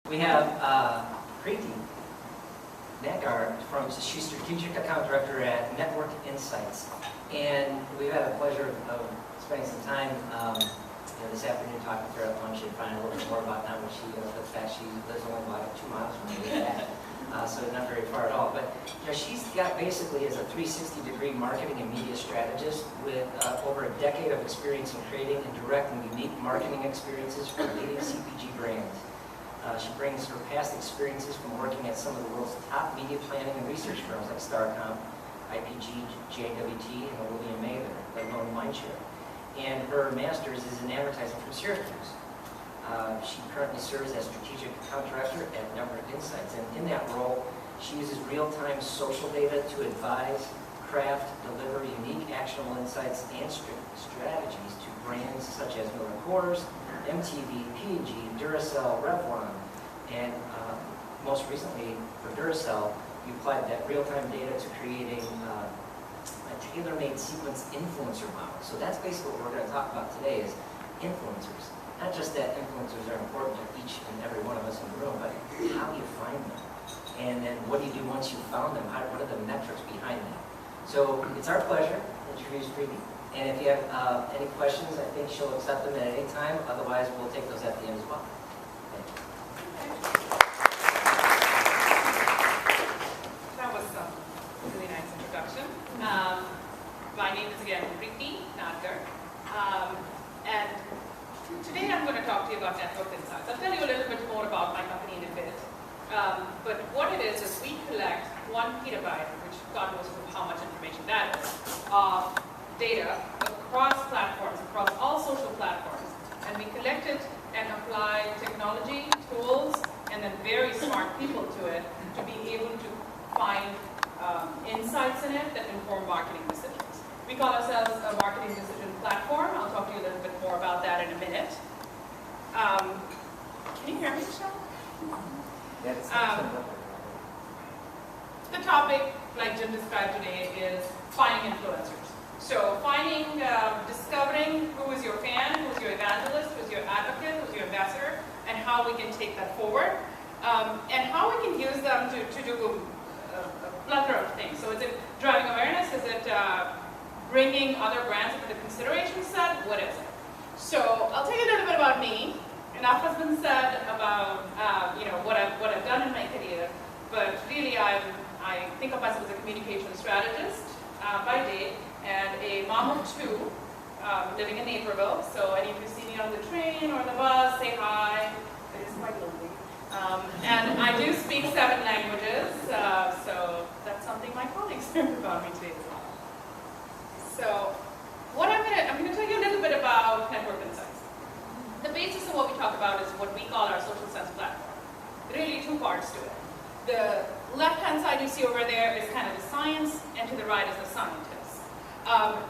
We have Preeti Nadgar she's Strategic Account Director at Network Insights. And we've had a pleasure of spending some time this afternoon talking to her at lunch and finding a little bit more about not what she does. The fact she lives only about 2 miles from me, so not very far at all. But she's got basically as a 360-degree marketing and media strategist with over a decade of experience in creating and directing unique marketing experiences for leading CPG brands. She brings her past experiences from working at some of the world's top media planning and research firms like Starcom, IPG, JWT, and William Mather, let alone Mindshare. And her master's is in advertising from Syracuse. She currently serves as Strategic Account Director at Network Insights. And in that role, she uses real-time social data to advise, craft, deliver unique actionable insights and strategies to brands such as Miller Coors, MTV, P&G, Duracell, Revlon, and most recently for Duracell, we applied that real-time data to creating a tailor-made sequence influencer model. So that's basically what we're going to talk about today is influencers. Not just that influencers are important to each and every one of us in the room, but how do you find them? And then what do you do once you've found them? What are the metrics behind them? So it's our pleasure to introduce Preeti. And if you have any questions, I think she'll accept them at any time. Otherwise, we'll take those at the end as well. Thank you. That was a really nice introduction. My name is again Preeti Nadgar. And today I'm going to talk to you about Network Insights. I'll tell you a little bit more about my company in a bit. But what it is we collect 1 petabyte, which God knows how much information that is, of data across platforms, across all social platforms, and we collect it and apply technology, tools, and then very smart people to it to be able to find insights in it that inform marketing decisions. We call ourselves a marketing decision platform. I'll talk to you a little bit more about that in a minute. Can you hear me, Michelle? The topic, like Jim described today, is finding influencers. So finding, discovering who is your fan, who's your evangelist, who's your advocate, who's your ambassador, and how we can take that forward, and how we can use them to do a plethora of things. So is it driving awareness? Is it bringing other brands into the consideration set? What is it? So I'll tell you a little bit about me. Enough has been said about what I've done in my career, but really I think of myself as a communication strategist by day, and a mom of 2 living in Naperville. So any of you see me on the train or the bus, say hi. It is quite lonely. And I do speak 7 languages, so that's something my colleagues learned about me today as well. So what I'm going to tell you a little bit about Network Insights. The basis of what we talk about is what we call our social sense platform. Really 2 parts to it. The left-hand side you see over there is kind of the science, and to the right is the scientist.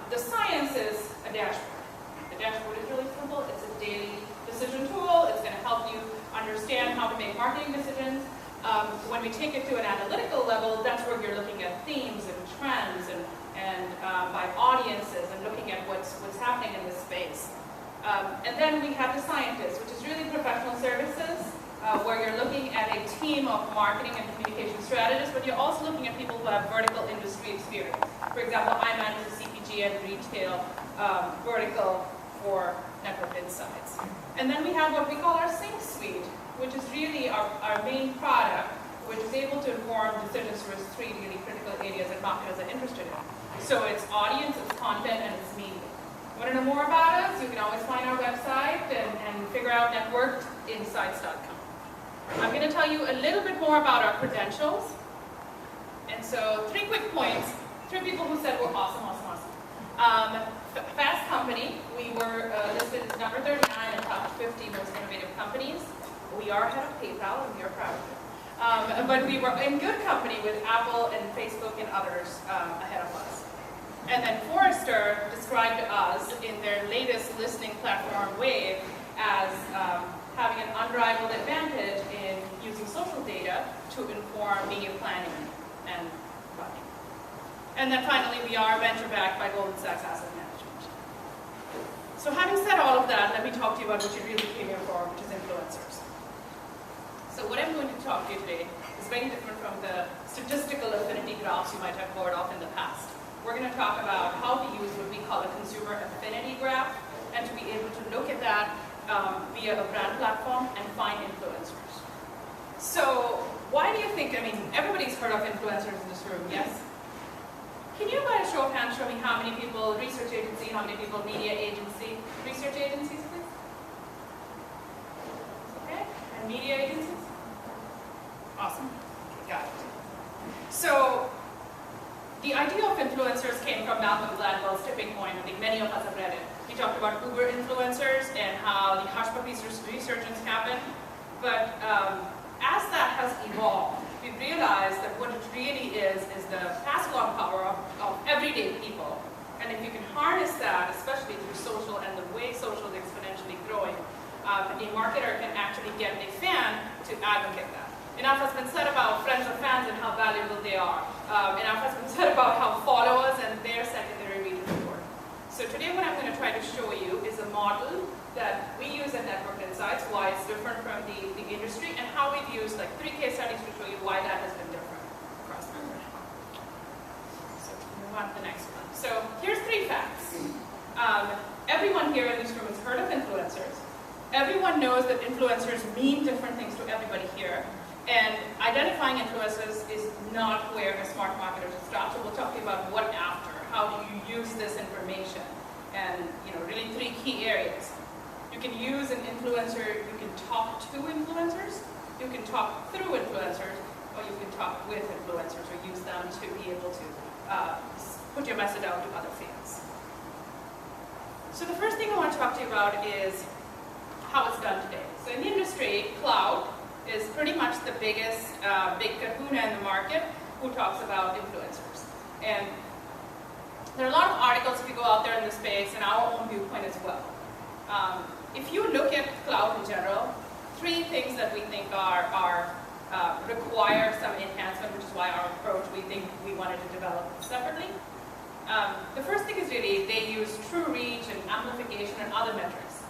The science is a dashboard. The dashboard is really simple. It's a daily decision tool. It's going to help you understand how to make marketing decisions. When we take it to an analytical level, that's where you're looking at themes and trends and by audiences and looking at what's happening in this space. And then we have the scientists, which is really professional services, where you're looking at a team of marketing and communication strategists, but you're also looking at people who have vertical industry experience. For example, I manage the CPG and retail vertical for Network Insights. And then we have what we call our Sync Suite, which is really our main product, which is able to inform decisions for 3 really critical areas that marketers are interested in. So it's audience, it's content, and it's media. Want to know more about us? You can always find our website and figure out networkedinsights.com. I'm going to tell you a little bit more about our credentials. And so 3 quick points. 3 people who said we're awesome. Fast Company, we were listed as number 39 in top 50 most innovative companies. We are ahead of PayPal, and we are proud of it. But we were in good company with Apple and Facebook and others ahead of us. And then Forrester described us in their latest listening platform, Wave, as having an unrivaled advantage in using social data to inform media planning and budgeting. And then finally, we are venture-backed by Goldman Sachs Asset Management. So having said all of that, let me talk to you about what you really came here for, which is influencers. So what I'm going to talk to you today is very different from the statistical affinity graphs you might have heard of in the past. We're going to talk about how to use what we call a consumer affinity graph, and to be able to look at that via a brand platform and find influencers. So why do you think, I mean, everybody's heard of influencers in this room, yes? Can you by a show of hands show me how many people, research agency, how many people, media agency, research agencies, please? Okay, and media agencies? Awesome, okay, got it. So, the idea of influencers came from Malcolm Gladwell's Tipping Point. I think many of us have read it. He talked about Uber influencers and how the hush puppies resurgence happened. But as that has evolved, we've realized that what it really is the pass-along power of everyday people. And if you can harness that, especially through social and the way social is exponentially growing, a marketer can actually get a fan to advocate that. Enough has been said about friends of fans and how valuable they are. Enough has been said about how followers and their secondary reading support. So today what I'm going to try to show you is a model that we use at Network Insights, why it's different from the industry, and how we've used like 3 case studies to show you why that has been different across the board. So move on to the next one. So here's 3 facts. Everyone here in this room has heard of influencers. Everyone knows that influencers mean different things to everybody here. And identifying influencers is not where a smart marketer should stop. So we'll talk to you about what after. How do you use this information? And really 3 key areas. You can use an influencer, you can talk to influencers, you can talk through influencers, or you can talk with influencers or use them to be able to put your message out to other fans. So the first thing I want to talk to you about is how it's done today. So in the industry, cloud is pretty much the biggest big kahuna in the market who talks about influencers. And there are a lot of articles if you go out there in the space, and our own viewpoint as well. If you look at cloud in general, 3 things that we think require some enhancement, which is why our approach, we think we wanted to develop separately. The first thing is really they use true reach and amplification and other metrics.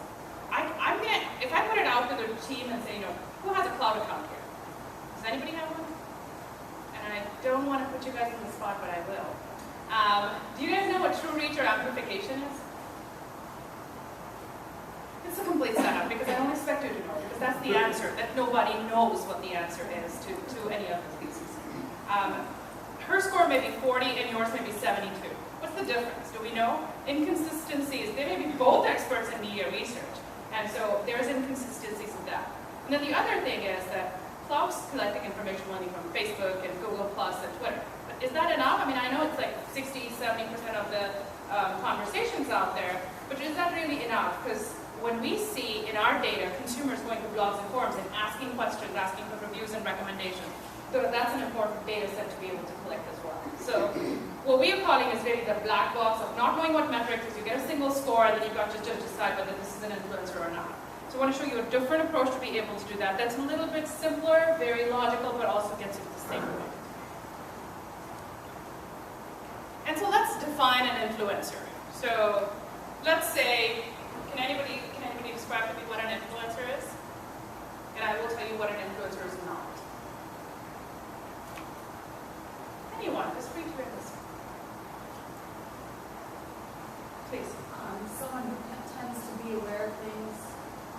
If I put it out to the team and say, who has a cloud account here? Does anybody have one? And I don't want to put you guys on the spot, but I will. Do you guys know what true reach or amplification is? It's a complete setup because I don't expect you to know, because that's the answer, that nobody knows what the answer is to any of these pieces. Her score may be 40 and yours may be 72. What's the difference? Do we know? Inconsistencies, they may be both experts in media research, and so there's inconsistencies in that. And then the other thing is that cloud's collecting information only from Facebook and Google Plus and Twitter. But is that enough? I mean, I know it's like 60, 70% of the conversations out there, but is that really enough? Because when we see in our data consumers going to blogs and forums and asking questions, asking for reviews and recommendations, so that's an important data set to be able to collect as well. So what we are calling is really the black box of not knowing what metrics is. You get a single score and then you've got to just decide whether this is an influencer or not. So I want to show you a different approach to be able to do that. That's a little bit simpler, very logical, but also gets you to the same point. And so let's define an influencer. So let's say, can anybody describe to me what an influencer is? And I will tell you what an influencer is not. Anyone, just free to hear this. Please. Someone who tends to be aware of things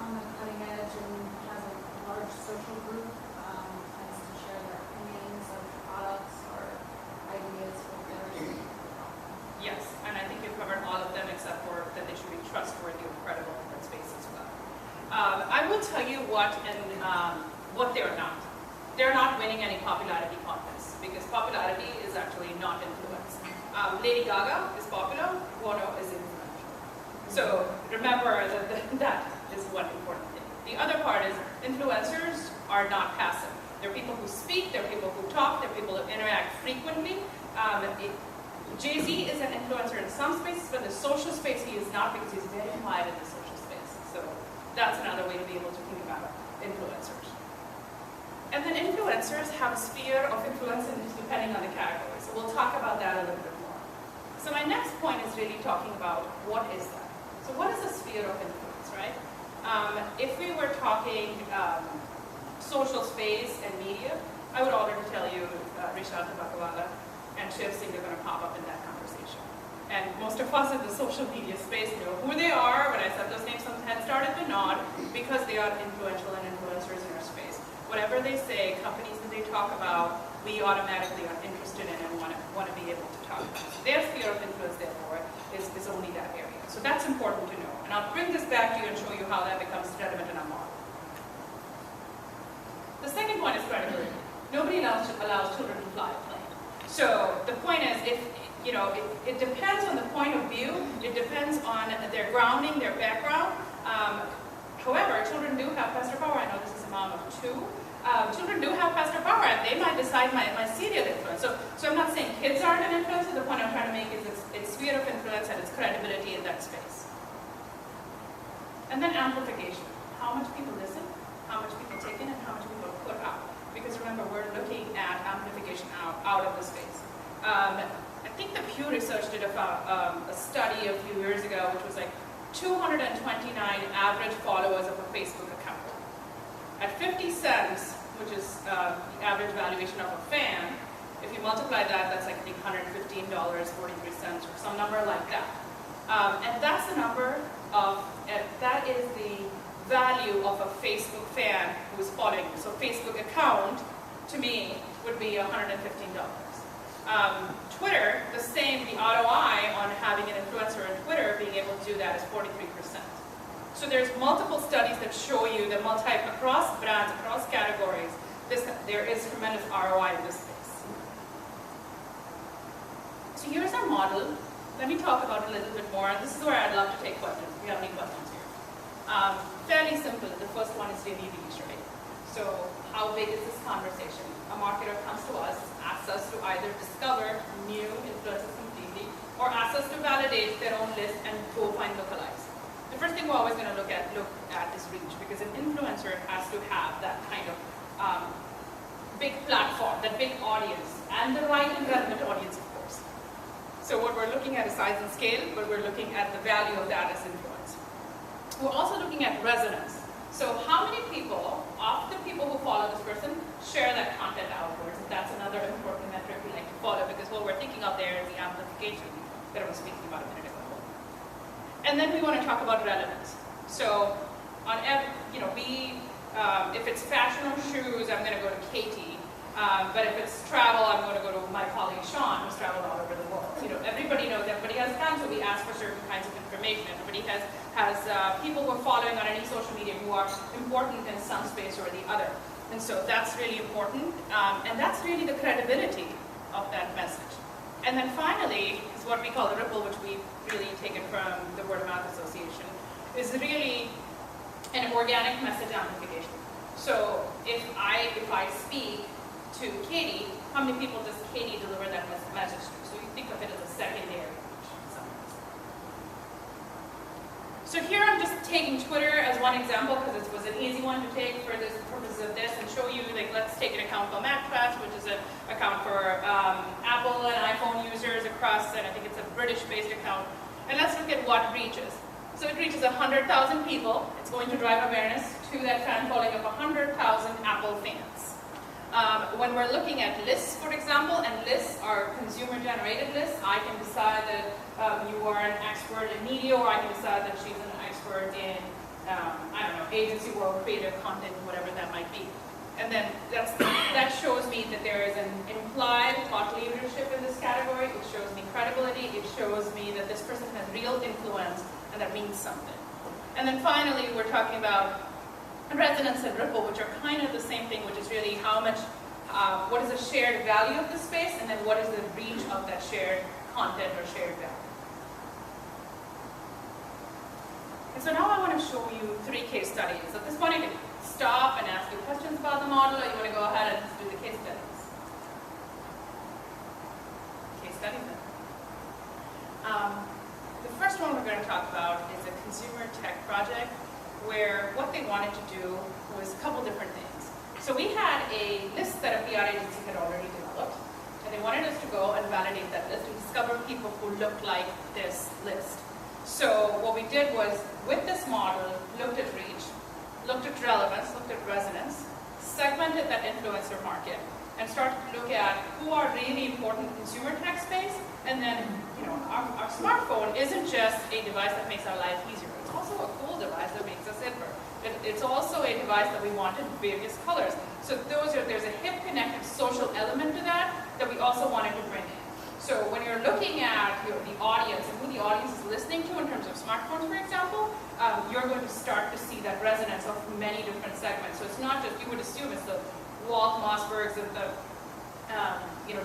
on the cutting edge and has a large social group, tends to share their opinions of products or ideas with others. Yes, and I think you've covered all of them except for that they should be trustworthy or credible in that space as well. I will tell you what they're not. They're not winning any popularity contests because popularity is actually not influence. Lady Gaga is popular, Bono is influential. So remember that is one important thing. The other part is influencers are not passive. They're people who speak, they're people who talk, they're people who interact frequently. Jay-Z is an influencer in some spaces, but in the social space he is not because he's very quiet in the social space. So that's another way to be able to think about influencers. And then influencers have a sphere of influence depending on the category. So we'll talk about that a little bit more. So my next point is really talking about what is that. So what is a sphere of influence, right? If we were talking social space and media, I would already tell you Rishata Bhagwala and Shiv Singh are going to pop up in that conversation. And most of us in the social media space know who they are. When I said those names, some heads started to nod because they are influential and influencers in our space. Whatever they say, companies that they talk about, we automatically are interested in and want to be able to talk about. So their sphere of influence, therefore, is only that area. So that's important to know. And I'll bring this back to you and show you how that becomes relevant in our model. The second one is credibility. Nobody allows children to fly a plane. So the point is, it depends on the point of view. It depends on their grounding, their background. However, children do have faster power. I know this is a mom of two. Children do have faster power, and they might decide my serial influence. So I'm not saying kids aren't an influencer. The point I'm trying to make is its sphere of influence and its credibility in that space. And then amplification. How much people listen, how much people take in, and how much people put out. Because remember, we're looking at amplification out of the space. I think the Pew Research did a study a few years ago, which was like 229 average followers of a Facebook account. At 50 cents, which is the average valuation of a fan, if you multiply that, that's like I think $115, 43 cents, or some number like that. And that's the number of, that is the value of a Facebook fan who's following you. So Facebook account, to me, would be $115. Twitter, the same, the ROI on having an influencer on Twitter, being able to do that is 43%. So there's multiple studies that show you that across brands, across categories, there is tremendous ROI in this space. So here's our model. Let me talk about it a little bit more. This is where I'd love to take questions. Do you have any questions here? Fairly simple. The first one is daily reach, right? So how big is this conversation? A marketer comes to us, asks us to either discover new influencers completely, or asks us to validate their own list and go find lookalikes. The first thing we're always going to look at is reach, because an influencer has to have that kind of big platform, that big audience, and the right and relevant audience, of course. So what we're looking at is size and scale, but we're looking at the value of that as influence. We're also looking at resonance. So how many people, of the people who follow this person, share that content outwards? And that's another important metric we like to follow, because what we're thinking of there is the amplification that I was speaking about a minute ago. And then we want to talk about relevance. So on if it's fashion or shoes, I'm going to go to Katie. But if it's travel, I'm going to go to my colleague Sean, who's traveled all over the world. Everybody knows, everybody has fans, so we ask for certain kinds of information. Everybody has people who are following on any social media who are important in some space or the other. And so that's really important. And that's really the credibility of that message. And then finally, is what we call the ripple, which we've really taken from the Word of Mouth Association, is really an organic message amplification. So if I speak to Katie, how many people does Katie deliver that message to? So you think of it as a secondary reach. So here I'm just taking Twitter as one example because it was an easy one to take for the purposes of this and show you, like, let's take an account called MacTrash, which is an account for Apple and iPhone users across, and I think it's a British-based account. And let's look at what it reaches. So it reaches 100,000 people. It's going to drive awareness to that fan following of 100,000 Apple fans. When we're looking at lists, for example, and lists are consumer-generated lists, I can decide that you are an expert in media, or I can decide that she's an expert in, I don't know, agency world, creative content, whatever that might be. And then that shows me that there is an implied thought leadership in this category. It shows me credibility. It shows me that this person has real influence, and that means something. And then finally, we're talking about resonance and ripple, which are kind of the same thing, which is really how much, what is the shared value of the space, and then what is the reach of that shared content or shared value. And so now I want to show you 3 case studies. At this point, I can stop and ask you questions about the model, or you want to go ahead and just do the case studies? Case studies then. The first one we're going to talk about is a consumer tech project where what they wanted to do was a couple different things. So we had a list that a PR agency had already developed, and they wanted us to go and validate that list and discover people who looked like this list. So what we did was, with this model, looked at reach, looked at relevance, looked at resonance, segmented that influencer market and started to look at who are really important consumer tech space. And then, our smartphone isn't just a device that makes our life easier. It's also a cool device that makes us hipper. It's also a device that we want in various colors. So there's a hip, connected social element to that we also wanted to bring in. So when you're looking at the audience and who the audience is listening to in terms of smartphones, for example, you're going to start to see that resonance of many different segments. So it's not just, you would assume it's the Walt Mossbergs and the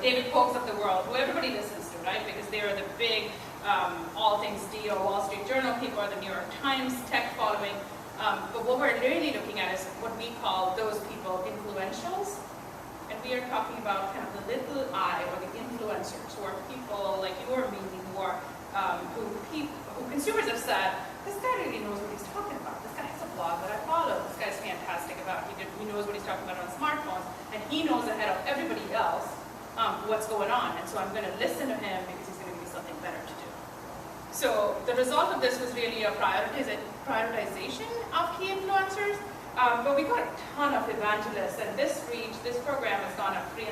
David Kochs of the world, who everybody listens to, right? Because they are the big all things D or Wall Street Journal people, or the New York Times tech following. But what we're really looking at is what we call those people influentials. And we are talking about kind of the little I, or the influencers, who are people like you or me, who consumers have said, this guy really knows what he's talking about. This guy has a blog that I follow. This guy's fantastic about it. He knows what he's talking about on smartphones, and he knows ahead of everybody else what's going on. And so I'm going to listen to him because he's going to give me something better to do. So the result of this was really a prioritization of key influencers. But we got a ton of evangelists, and this program has gone up 301%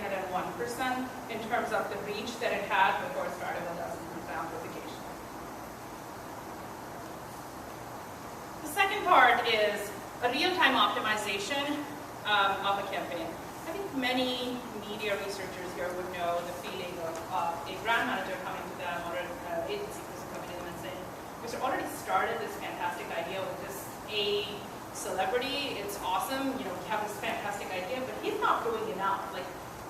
in terms of the reach that it had before it started with us in terms of amplification. The second part is a real-time optimization of a campaign. I think many media researchers here would know the feeling of a brand manager coming to them, or an agency person coming in and saying, "We already started this fantastic idea with this A celebrity, it's awesome, we have this fantastic idea, but he's not doing enough. Like,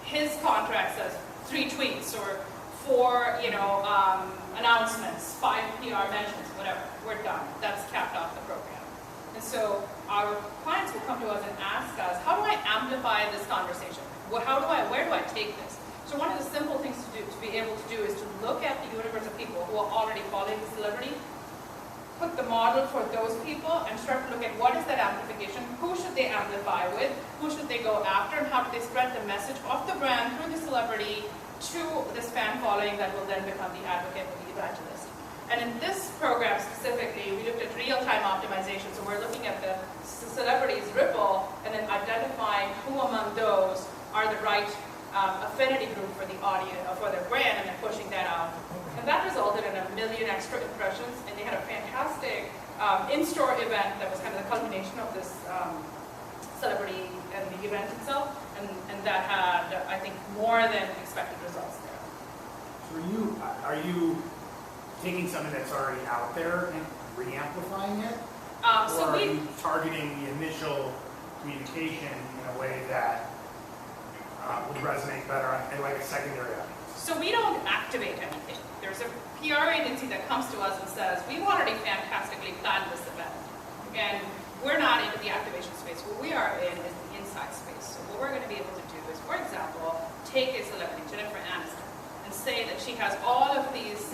his contract says 3 tweets or 4, announcements, 5 PR mentions, whatever. We're done. That's capped off the program." And so our clients will come to us and ask us, how do I amplify this conversation? Where do I take this? So one of the simple things to be able to do is to look at the universe of people who are already following the celebrity, put the model for those people, and start to look at what is that amplification, who should they amplify with, who should they go after, and how do they spread the message of the brand through the celebrity to this fan following that will then become the advocate or the evangelist. And in this program specifically, we looked at real-time optimization. So we're looking at the celebrities' ripple and then identifying who among those are the right affinity group for the audience, for their brand, and then pushing that out. And that resulted in 1 million extra impressions, and they had a fantastic in-store event that was kind of the culmination of this celebrity and the event itself, and that had, I think, more than expected results there. So are you taking something that's already out there and re-amplifying it? Or are you targeting the initial communication in a way that would resonate better in like a secondary audience? So we don't activate anything. There's a PR agency that comes to us and says, we've already fantastically planned this event. And we're not into the activation space. What we are in is the inside space. So what we're going to be able to do is, for example, take a celebrity, Jennifer Aniston, and say that she has all of these,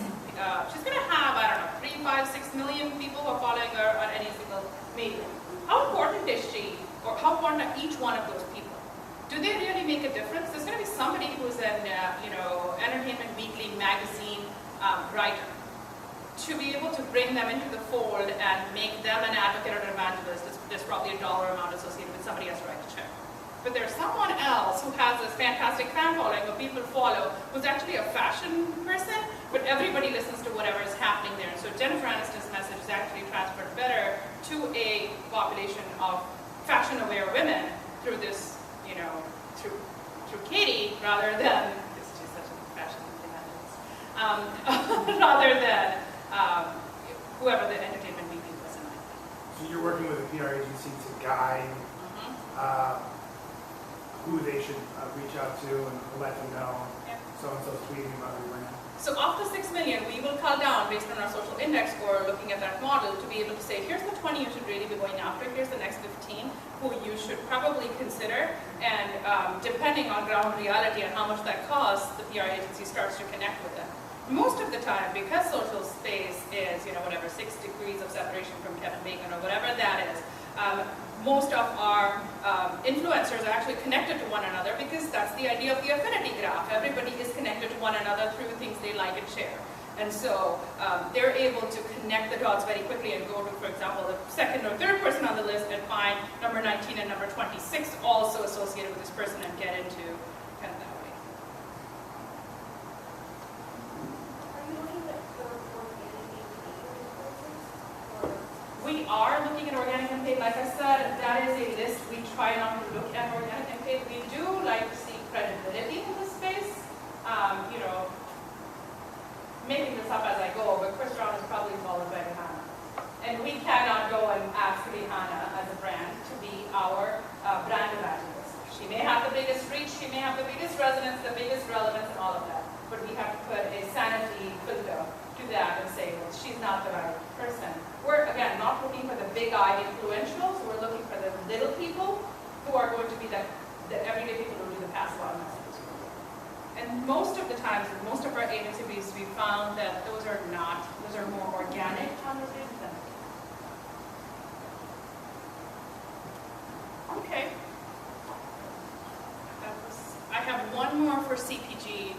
she's going to have, 3, 5, 6 million people who are following her on any single medium. How important is she, or how important are each one of those people? Do they really make a difference? There's going to be somebody who's an, Entertainment Weekly magazine writer. To be able to bring them into the fold and make them an advocate or an evangelist, there's probably a dollar amount associated with somebody has to write the check. But there's someone else who has this fantastic fan following who people follow, who's actually a fashion person, but everybody listens to whatever is happening there. So Jennifer Aniston's message is actually transferred better to a population of fashion-aware women through this, through Katie, rather than, because she's such a fashion evangelist, rather than whoever the Entertainment Weekly person might be. So you're working with a PR agency to guide who they should reach out to and let them know so-and-so's tweeting about your brand. So of the 6 million, we will cull down based on our social index score, looking at that model, to be able to say, here's the 20 you should really be going after, here's the next 15 who you should probably consider, and depending on ground reality and how much that costs, the PR agency starts to connect with them. Most of the time, because social space is, 6 degrees of separation from Kevin Bacon or whatever that is, most of our influencers are actually connected to one another, because that's the idea of the affinity graph. Everybody is connected to one another through things they like and share. And so they're able to connect the dots very quickly and go to, for example, the second or third person on the list and find number 19 and number 26 also associated with this person and get into kind of that way. Are you looking at organic influencers? We are looking at organic and paid. Like I said, that is a list. We try not to look at organic and paid. We do like to see credibility in this space. You know, making this up as I go, but Chris Brown is probably followed by Rihanna. And we cannot go and ask Rihanna as a brand to be our brand evangelist. She may have the biggest reach, she may have the biggest resonance, the biggest relevance, and all of that. But we have to put a sanity filter to that and say, well, she's not the right person. We're, again, not looking for the big-eyed influentials. We're looking for the little people who are going to be the everyday people who do the pass-along messages. And most of the times, with most of our agencies, we found that those are more organic conversations. Okay. I have one more for CPG,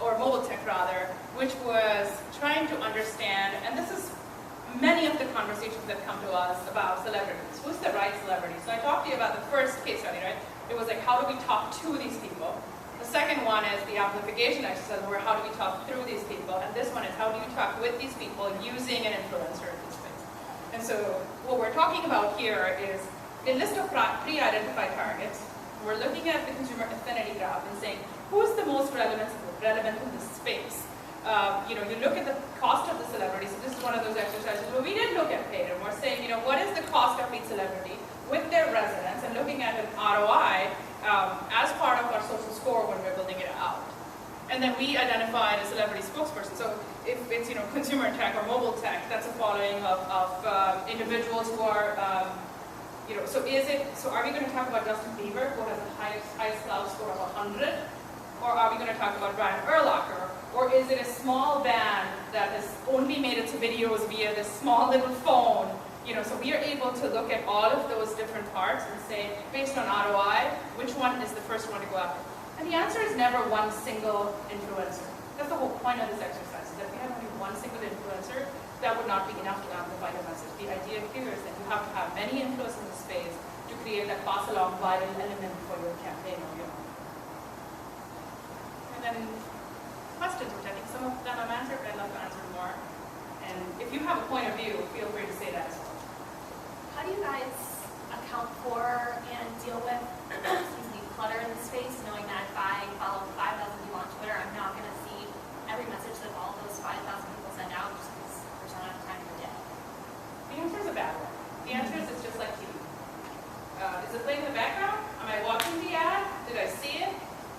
or mobile tech rather, which was trying to understand, and this is many of the conversations that come to us about celebrities. Who's the right celebrity? So I talked to you about the first case study, right? It was like, how do we talk to these people? The second one is the amplification exercise, where how do we talk through these people? And this one is how do you talk with these people using an influencer in this space? And so what we're talking about here is a list of pre-identified targets. We're looking at the consumer affinity graph and saying, who's the most relevant in this space? You know, you look at the cost of the celebrity. So this is one of those exercises where we did look at paid, and we're saying, you know, what is the cost of each celebrity with their resonance, and looking at an ROI as part of our social score when we're building it out. And then we identified a celebrity spokesperson. So if it's, you know, consumer tech or mobile tech, that's a following of individuals who are, you know, so are we going to talk about Justin Bieber, who has the highest cloud score of 100? Or are we going to talk about Brian Urlacher? Or is it a small band that has only made its videos via this small little phone? You know, so we are able to look at all of those different parts and say, based on ROI, which one is the first one to go after? And the answer is never one single influencer. That's the whole point of this exercise, is that if we have only one single influencer, that would not be enough to amplify the message. The idea here is that you have to have many influencers in the space to create that pass-along viral element for your campaign or your own. And then questions, which I think some of them I've answered, but I'd love to answer more. And if you have a point of view, feel free to say that as well. How do you guys account for and deal with clutter in the space, knowing that if I follow 5,000 people on Twitter, I'm not going to see every message that all those 5,000 people send out just because there's not enough time in the day? The answer is a bad one. The answer is it's just like TV. Is it playing in the background? Am I watching the ad? Did I see it?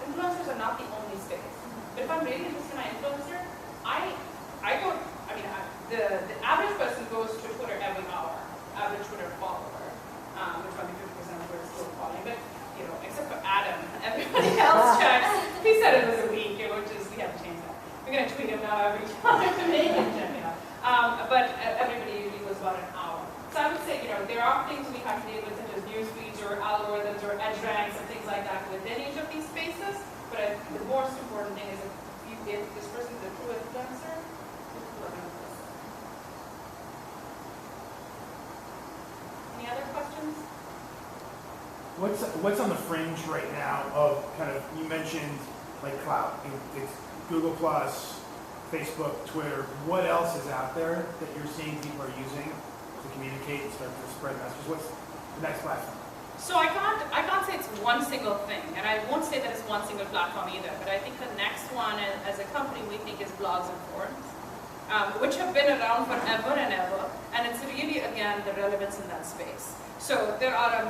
Influencers are not the only space. But if I'm really interested in my influencer, the average person goes to Twitter every hour, average Twitter follower, which might be 50% of Twitter still following, but, you know, except for Adam, everybody else checks. He said it was a week, which is, we have to change that. We're going to tweet him now every time to make him check it out. But everybody usually goes about an hour. So I would say, you know, there are things we have to deal with, such as news feeds or algorithms or edge ranks and things like that within each of these spaces. But the most important thing is if this person is a true influencer, any other questions? What's on the fringe right now of kind of, you mentioned like cloud, it's Google Plus, Facebook, Twitter. What else is out there that you're seeing people are using to communicate and start to spread messages? What's the next platform? So I can't say it's one single thing, and I won't say that it's one single platform either, but I think the next one as a company we think is blogs and forums, which have been around forever and ever, and it's really, again, the relevance in that space. So there are,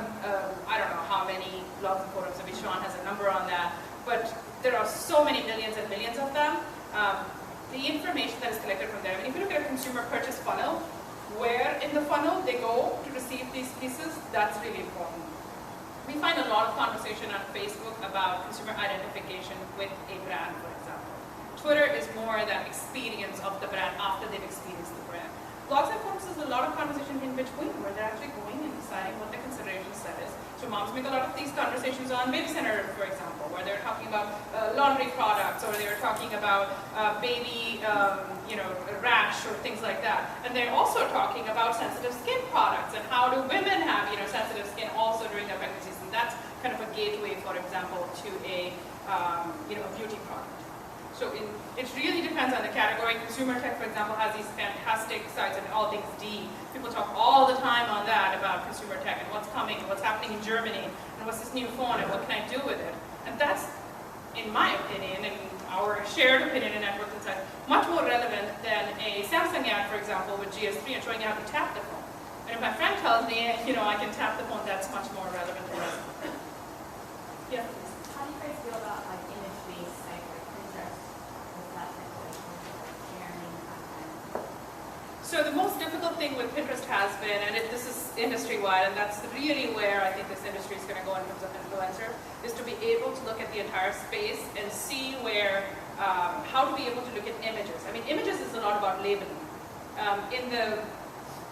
I don't know how many blogs and forums, maybe Sean has a number on that, but there are so many millions and millions of them. The information that is collected from them, and if you look at a consumer purchase funnel, where in the funnel they go to receive these pieces, that's really important. We find a lot of conversation on Facebook about consumer identification with a brand, for example. Twitter is more that experience of the brand after they've experienced the brand. Blogs and forums is a lot of conversation in between, where they're actually going and deciding what the consideration set is. So So moms make a lot of these conversations on Baby Center, for example, where they're talking about laundry products, or they're talking about baby, rash, or things like that. And they're also talking about sensitive skin products and how do women have, sensitive skin also during their pregnancies. And that's kind of a gateway, for example, to a beauty product. So it really depends on the category. Consumer tech, for example, has these fantastic sites and all things D. People talk all the time on that about consumer tech and what's coming and what's happening in Germany and what's this new phone and what can I do with it. And that's, in my opinion, and our shared opinion in Network Insights, much more relevant than a Samsung ad, for example, with GS3 and showing you how to tap the phone. And if my friend tells me, I can tap the phone, that's much more relevant to us. Yeah. How do you guys feel about like image-based sites like Pinterest with that type of sharing content? So the most difficult thing with Pinterest has been, and this is industry-wide, and that's really where I think this industry is going to go in terms of influencer, is to be able to look at the entire space and see where, how to be able to look at images. I mean, images is a lot about labeling.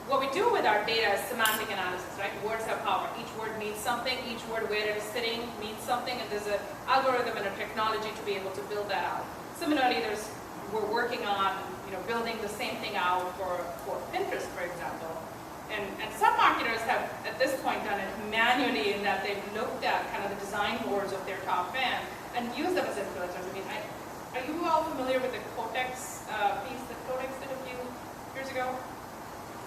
What we do with our data is semantic analysis, right? Words have power. Each word means something. Each word where it is sitting means something, and there's an algorithm and a technology to be able to build that out. Similarly, we're working on building the same thing out for Pinterest, for example. And some marketers have, at this point, done it manually in that they've looked at kind of the design boards of their top fans and used them as influencers. I mean, are you all familiar with the Codex piece that Codex did a few years ago?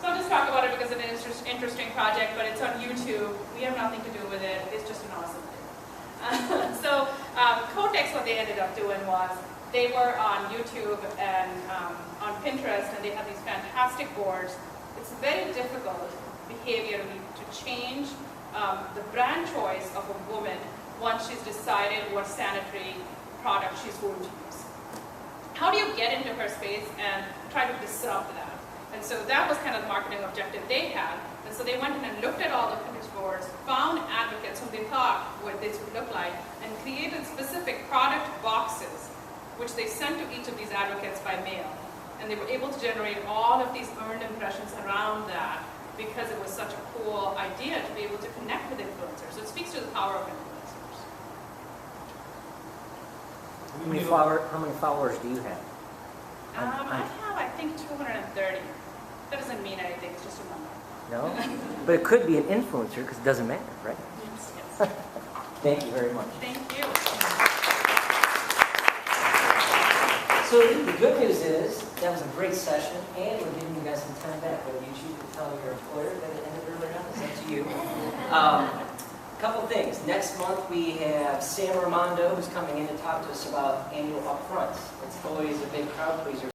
So I'll just talk about it because it's an interesting project, but it's on YouTube. We have nothing to do with it. It's just an awesome thing. So Codex, what they ended up doing was they were on YouTube and on Pinterest, and they have these fantastic boards. It's very difficult behavior to change the brand choice of a woman once she's decided what sanitary product she's going to use. How do you get into her space and try to disrupt that? And so that was kind of the marketing objective they had. And so they went in and looked at all the Pinterest boards, found advocates whom they thought what this would look like, and created specific product boxes, which they sent to each of these advocates by mail. And they were able to generate all of these earned impressions around that because it was such a cool idea to be able to connect with influencers. So it speaks to the power of influencers. How many followers do you have? I have, I think, 230. That doesn't mean anything, it's just a number. No? But it could be an influencer because it doesn't matter, right? Yes. Thank you very much. Thank you. So the good news is, that was a great session, and we're giving you guys some time back. Whether you choose to tell your employer that it ended earlier on, it's up to you. Couple things. Next month we have Sam Armando, who's coming in to talk to us about annual upfronts. It's always a big crowd pleaser.